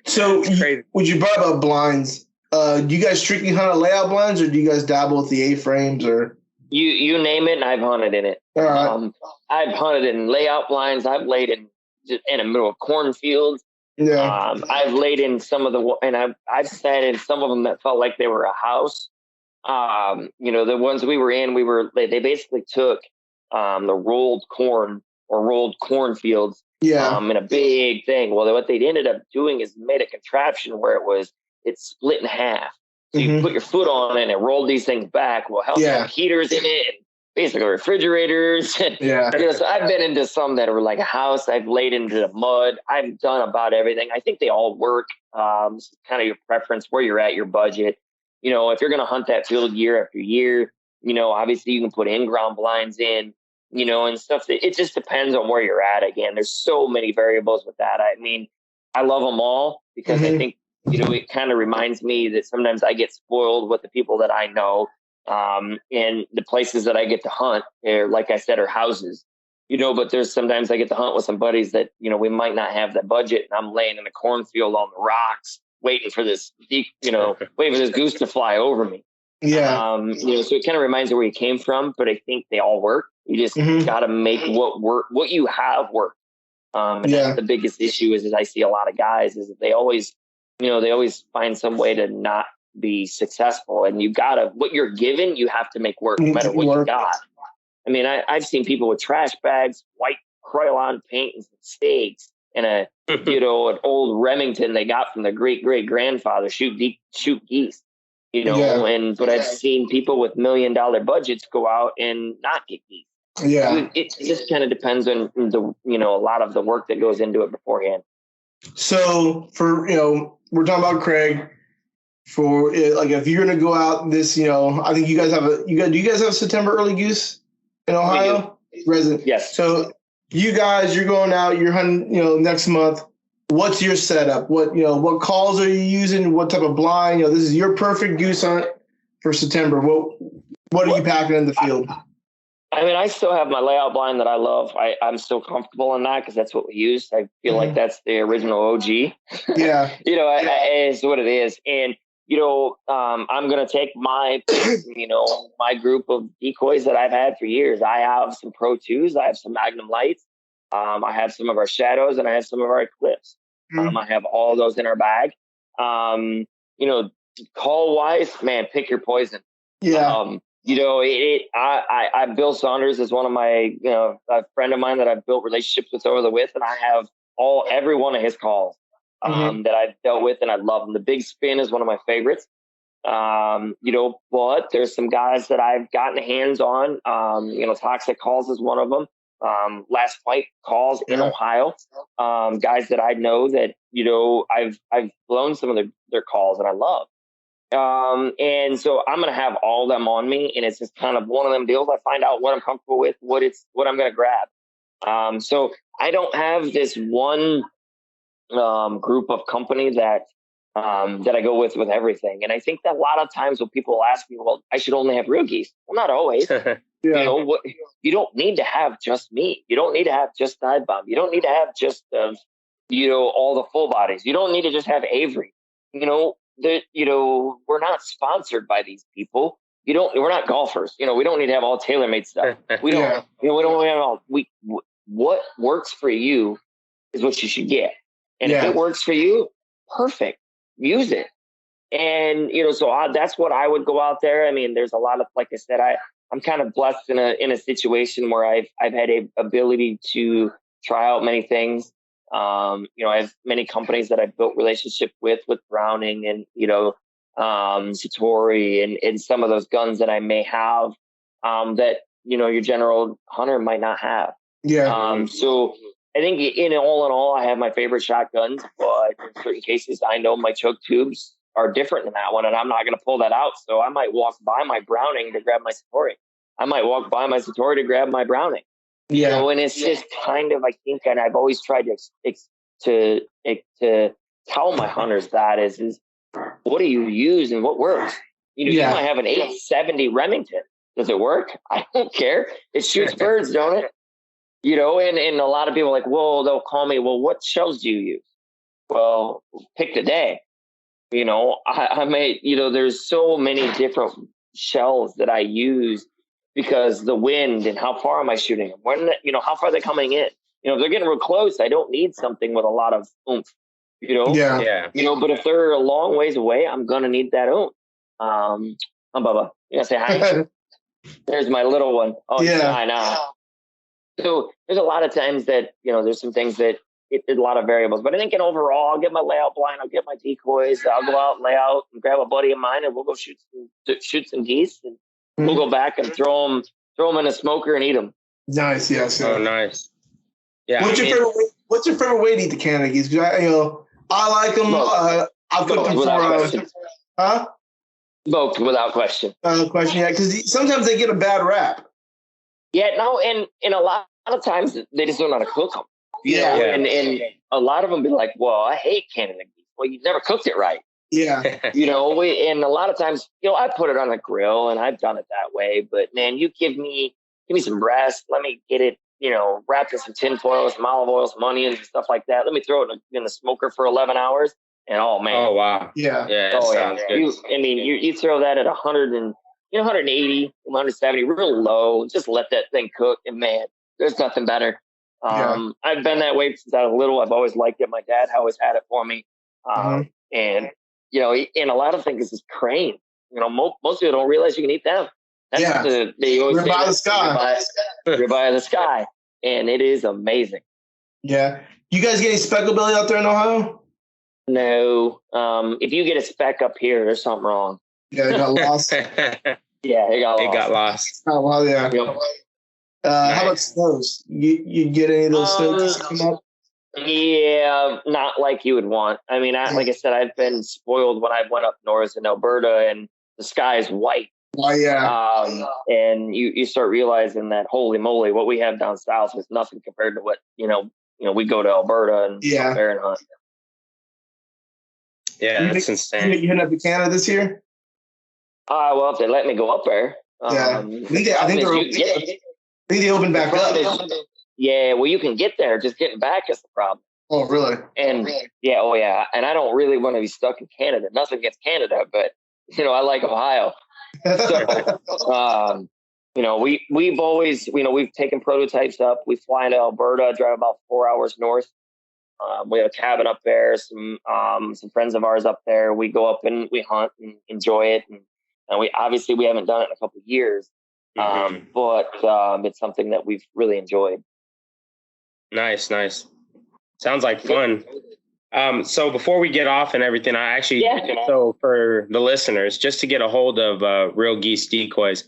So when you brought up blinds, do you guys strictly hunt on layout blinds, or do you guys dabble with the A-frames, or? You name it, and I've hunted in it. All right. I've hunted in layout blinds. I've laid in the middle of cornfields. Yeah. I've laid in some of I've sat in some of them that felt like they were a house. The ones we were in, they basically took the rolled corn or rolled cornfields. Yeah. In a big thing. Well, what they ended up doing is made a contraption where it's split in half. So you put your foot on it and it rolled these things back. Well, have heaters in it, and basically refrigerators. So I've been into some that were like a house. I've laid into the mud. I've done about everything. I think they all work. It's kind of your preference, where you're at, your budget. If you're going to hunt that field year after year, obviously you can put in-ground blinds in, and stuff. It just depends on where you're at. Again, there's so many variables with that. I mean, I love them all because I think, it kind of reminds me that sometimes I get spoiled with the people that I know, and the places that I get to hunt, like I said, are houses, but there's sometimes I get to hunt with some buddies that, we might not have the budget, and I'm laying in a cornfield on the rocks, waiting for this goose to fly over me. Yeah. So it kind of reminds me where you came from, but I think they all work. You just got to make what you have work. And that's the biggest issue is I see a lot of guys is that they always find some way to not be successful. And what you're given, you have to make work no matter what you got. I mean, I've seen people with trash bags, white Krylon paint and stakes, and an old Remington they got from their great grandfather shoot geese, but I've seen people with $1 million budgets go out and not get geese. Yeah. It just kind of depends on a lot of the work that goes into it beforehand. So we're talking about Craig. For like, if you're gonna go out this, I think you guys do you guys have September early goose in Ohio? Resident. Yes. So you're going out, you're hunting, next month. What's your setup? What calls are you using? What type of blind? This is your perfect goose hunt for September. What are you packing in the field? I mean, I still have my layout blind that I love. I'm still comfortable in that because that's what we use. I feel like that's the original OG. Yeah. It's what it is. And, I'm going to take my, my group of decoys that I've had for years. I have some Pro 2s. I have some Magnum Lights. I have some of our Shadows, and I have some of our Eclipse. I have all those in our bag. Call wise, man, pick your poison. Yeah. Bill Saunders is one of my, a friend of mine that I've built relationships with and I have every one of his calls that I've dealt with, and I love him. The Big Spin is one of my favorites. But there's some guys that I've gotten hands on. Toxic Calls is one of them. Last Fight Calls in Ohio. Guys that I know that, I've blown some of their calls that I love. And so I'm going to have all of them on me, and it's just kind of one of them deals. I find out what I'm comfortable with, what I'm going to grab. So I don't have this one group of company that I go with everything. And I think that a lot of times when people ask me, well, I should only have real geese. Well, not always. You don't need to have just meat. You don't need to have just dive bomb. You don't need to have just all the full bodies. You don't need to just have Avery. We're not sponsored by these people. We're not golfers. We don't need to have all tailor-made stuff. We don't. We don't have all. What works for you is what you should get. And if it works for you, perfect. Use it. And that's what I would go out there. I mean, there's a lot of, like I said, I'm kind of blessed in a situation where I've had a ability to try out many things. I have many companies that I've built relationship with Browning and, Satori and some of those guns that I may have, that, your general hunter might not have. Yeah. So I think in all, I have my favorite shotguns, but in certain cases, I know my choke tubes are different than that one, and I'm not going to pull that out. So I might walk by my Browning to grab my Satori. I might walk by my Satori to grab my Browning. Yeah. And it's just kind of, I think, and I've always tried to tell my hunters that is what do you use and what works? You might have an 870 Remington. Does it work? I don't care. It shoots birds, don't it? And a lot of people are like, well, they'll call me, well, what shells do you use? Well, pick the day. I may, there's so many different shells that I use because the wind and how far am I shooting them? When, how far are they coming in? If they're getting real close, I don't need something with a lot of oomph, Yeah. But if they're a long ways away, I'm going to need that oomph. I'm Bubba. You going to say hi? There's my little one. Oh, yeah. I know. So there's a lot of times that, there's some things that it's a lot of variables, but I think overall, I'll get my layout blind, I'll get my decoys, I'll go out and lay out and grab a buddy of mine and we'll go shoot some geese and we'll go back and throw them in a smoker and eat them. Nice. Yes. Oh, nice. Yeah. What's your favorite way to eat the Canada geese? I like them. I'll cook them for, Smoked without question. Yeah, because sometimes they get a bad rap. Yeah, no, and a lot of times they just don't know how to cook them. And a lot of them be like, well, I hate Canada geese. Well, you never cooked it right. Yeah. And a lot of times, I put it on the grill and I've done it that way. But man, you give me some breast. Let me get it, wrapped in some tin foil, some olive oil, some onions and stuff like that. Let me throw it in the smoker for 11 hours. And oh man. Oh wow. Yeah. Yeah. Oh yeah. You throw that at 100 and 180, 170, real low. Just let that thing cook, and man, there's nothing better. I've been that way since I was little. I've always liked it. My dad always had it for me. And a lot of things is crane. Most people don't realize you can eat them. That's they always ribeye of the sky. Ribeye of the sky, and it is amazing. Yeah. You guys get any speckle belly out there in Ohio? No. If you get a speck up here, there's something wrong. Yeah, it got lost. It got lost. Oh, well, yeah. Yep. How about snows? You get any of those snows come up? Yeah, not like you would want. I mean, like I said, I've been spoiled when I went up north in Alberta and the sky is white. Oh, yeah. And you start realizing that, holy moly, what we have down south is nothing compared to what, we go to Alberta and bear and hunt. Yeah, that's insane. You heading up to Canada this year? Well, if they let me go up there. I think they opened back up. Yeah, well, you can get there. Just getting back is the problem. Oh, really? And and I don't really want to be stuck in Canada. Nothing against Canada, but I like Ohio. So, we've always, we've taken prototypes up. We fly into Alberta, drive about 4 hours north. We have a cabin up there. Some friends of ours up there. We go up and we hunt and enjoy it. And we haven't done it in a couple of years, but it's something that we've really enjoyed. Nice. Sounds like fun. So before we get off and everything, I actually, so for the listeners, just to get a hold of Real Geese Decoys,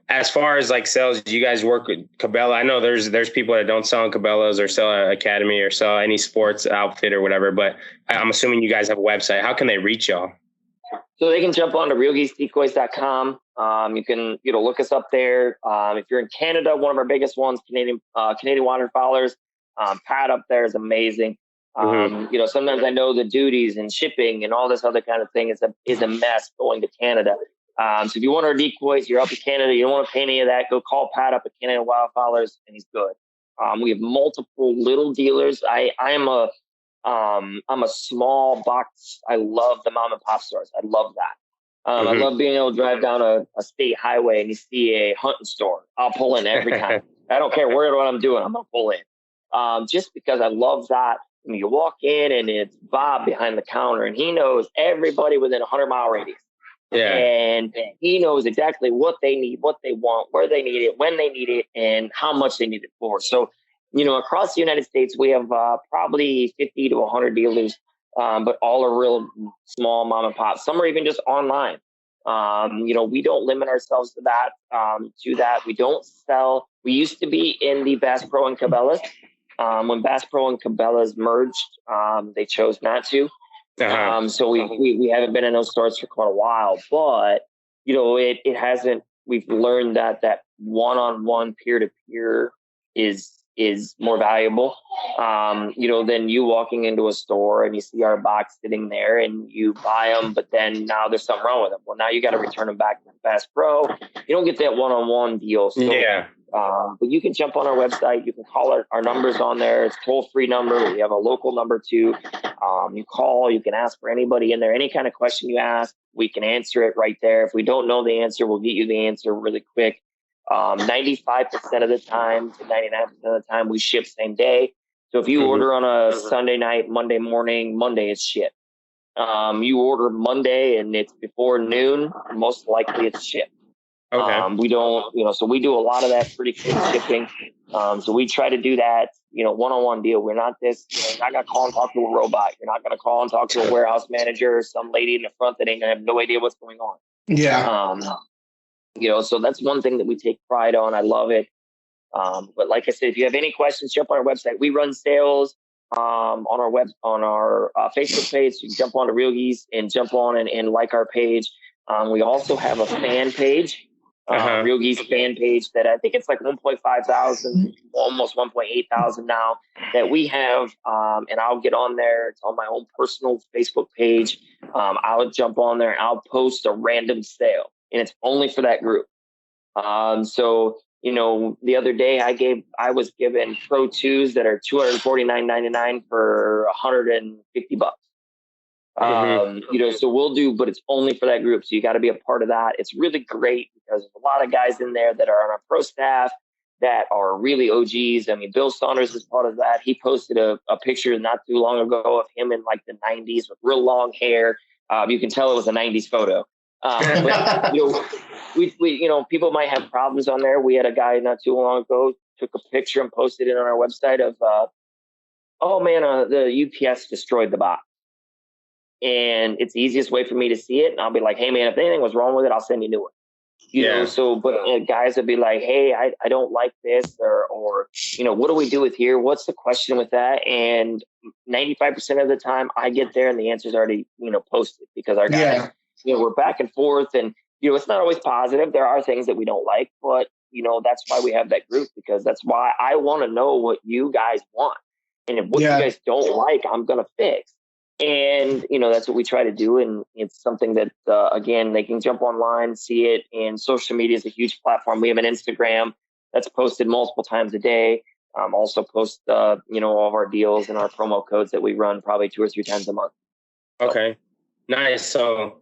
as far as like sales, do you guys work with Cabela? I know there's people that don't sell in Cabela's or sell at Academy or sell any sports outfit or whatever, but I'm assuming you guys have a website. How can they reach y'all? So they can jump on to realgeesedecoys.com. You can, look us up there. If you're in Canada, one of our biggest ones, Canadian waterfowlers, Pat up there is amazing. Sometimes I know the duties and shipping and all this other kind of thing is a mess going to Canada. So if you want our decoys, you're up in Canada, you don't want to pay any of that, go call Pat up at Canadian Wildfowlers and he's good. We have multiple little dealers. I'm a small box. I love the mom and pop stores. I love that. I love being able to drive down a state highway and you see a hunting store. I'll pull in every time. I don't care what I'm doing. I'm going to pull in. Just because I love that. When you walk in and it's Bob behind the counter and he knows everybody within a 100-mile radius. Yeah. And he knows exactly what they need, what they want, where they need it, when they need it, and how much they need it for. So, across the United States, we have probably 50 to 100 dealers, but all are real small mom and pop. Some are even just online. We don't limit ourselves to that. We don't sell. We used to be in the Bass Pro and Cabela's. When Bass Pro and Cabela's merged, they chose not to. So we haven't been in those stores for quite a while, but it hasn't. We've learned that one-on-one, peer-to-peer is more valuable. Than you walking into a store and you see our box sitting there and you buy them, but then now there's something wrong with them. Well, now you got to return them back to Bass Pro. You don't get that one-on-one deal. So, but you can jump on our website. You can call our numbers on there. It's a toll-free number. We have a local number too. You call, you can ask for anybody in there. Any kind of question you ask, we can answer it right there. If we don't know the answer, we'll get you the answer really quick. 95% of the time to 99% of the time, we ship same day. So if you order on a Sunday night, Monday morning, Monday is shipped. You order Monday and it's before noon, most likely it's shipped. Okay. We don't, so we do a lot of that pretty quick shipping. So we try to do that, one-on-one deal. We're not this, you're not going to call and talk to a robot. You're not going to call and talk to a warehouse manager or some lady in the front that ain't going to have no idea what's going on. Yeah. So that's one thing that we take pride on. I love it. But like I said, if you have any questions, jump on our website. We run sales on our Facebook page. So you can jump on to Real Geese and jump on and like our page. We also have a fan page, Real Geese fan page that I think it's like 1,500, almost 1,800 now that we have. And I'll get on there. It's on my own personal Facebook page. I'll jump on there and I'll post a random sale. And it's only for that group. So, the other day I was given Pro 2s that are $249.99 for $150. So we'll do, but it's only for that group. So you got to be a part of that. It's really great because there's a lot of guys in there that are on our pro staff that are really OGs. I mean, Bill Saunders is part of that. He posted a picture not too long ago of him in like the 90s with real long hair. You can tell it was a 90s photo. But, we people might have problems on there. We had a guy not too long ago took a picture and posted it on our website of, the UPS destroyed the box. And it's the easiest way for me to see it. And I'll be like, hey man, if anything was wrong with it, I'll send you a new one. You know, so, but guys would be like, hey, I don't like this or, what do we do with here? What's the question with that? And 95% of the time I get there and the answer's already, posted because our guys, we're back and forth and, it's not always positive. There are things that we don't like, but, that's why we have that group because that's why I want to know what you guys want. And if what you guys don't like, I'm going to fix. And, that's what we try to do. And it's something that, again, they can jump online, see it. And social media is a huge platform. We have an Instagram that's posted multiple times a day. Also post, all of our deals and our promo codes that we run probably 2 or 3 times a month. Okay, nice. So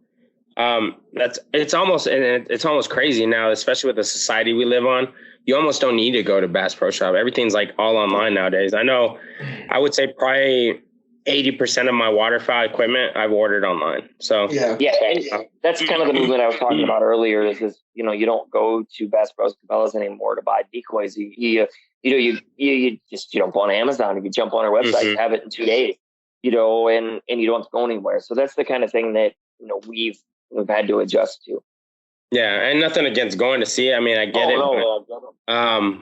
it's almost crazy now, especially with the society we live on. You almost don't need to go to Bass Pro Shop. Everything's like all online nowadays. I know I would say probably 80% of my waterfowl equipment I've ordered online. So and that's kind of the movement I was talking about earlier. Is you don't go to Bass Pro Cabela's anymore to buy decoys. You jump on Amazon. If you jump on our website, you have it in 2 days. you know, and you don't have to go anywhere. So that's the kind of thing that, you know, we've had to adjust to. Yeah, and nothing against going to see it. I mean, I get it. No,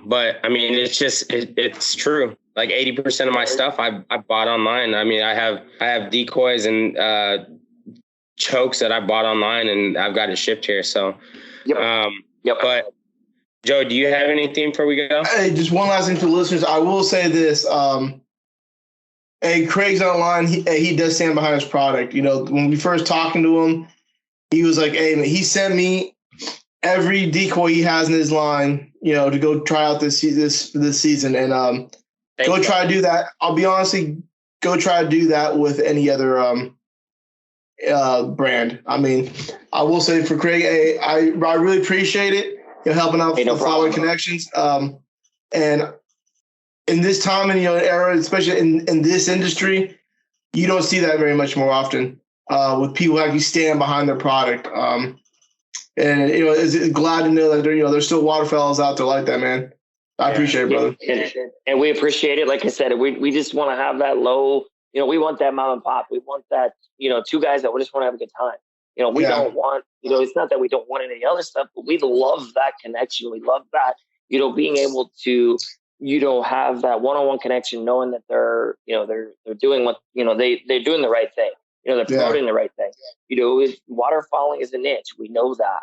but I mean, it's just it's true. Like 80% of my stuff I bought online. I mean, I have decoys and chokes that I bought online, and I've got it shipped here. So, yep. But Joe, do you have anything before we go? Hey, just one last thing for listeners. I will say this. Hey, Craig's online. He does stand behind his product. You know, when we first talking to him, he was like, "Hey, man," he sent me every decoy he has in his line, you know, to go try out this season, and go try to do that. I'll be honestly, go try to do that with any other brand. I mean, I will say for Craig, I really appreciate it. You're helping out the follower connections, and in this time and era, especially in this industry, you don't see that very much more often with people who actually stand behind their product. And it's glad to know that there's still waterfowls out there like that, man. I appreciate it, brother. And we appreciate it. Like I said, we just want to have that low. We want that mom and pop. We want that. Two guys that we just want to have a good time. We don't want. It's not that we don't want any other stuff, but we love that connection. We love that. Being able to have that one-on-one connection, knowing that they're doing what they're doing the right thing. They're promoting the right thing. Waterfowling is a niche. We know that.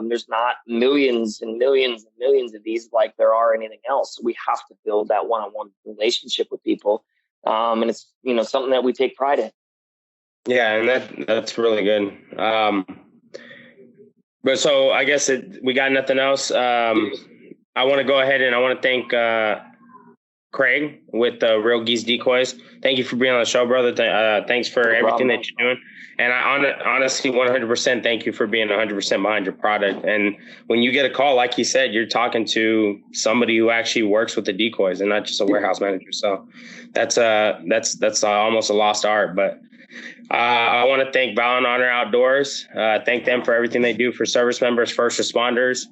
There's not millions and millions and millions of these like there are anything else. So we have to build that one-on-one relationship with people. And it's, something that we take pride in. Yeah, and that's really good. But so I guess we got nothing else. I want to go ahead and I want to thank Craig with Real Geese Decoys. Thank you for being on the show, brother. Thanks for everything that you're doing. And I honestly 100% thank you for being 100% behind your product. And when you get a call, like you said, you're talking to somebody who actually works with the decoys and not just a warehouse manager. So that's almost a lost art. But I want to thank Val and Honor Outdoors. Thank them for everything they do for service members, first responders.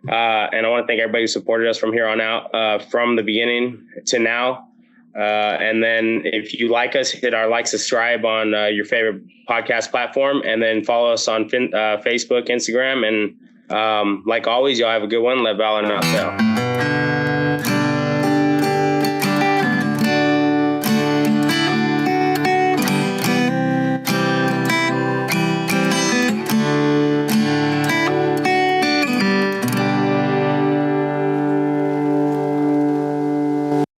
And I want to thank everybody who supported us from here on out, from the beginning to now. And then if you like us, hit our subscribe on your favorite podcast platform, and then follow us on Facebook, Instagram. And like always, y'all have a good one. Let Valor not fail.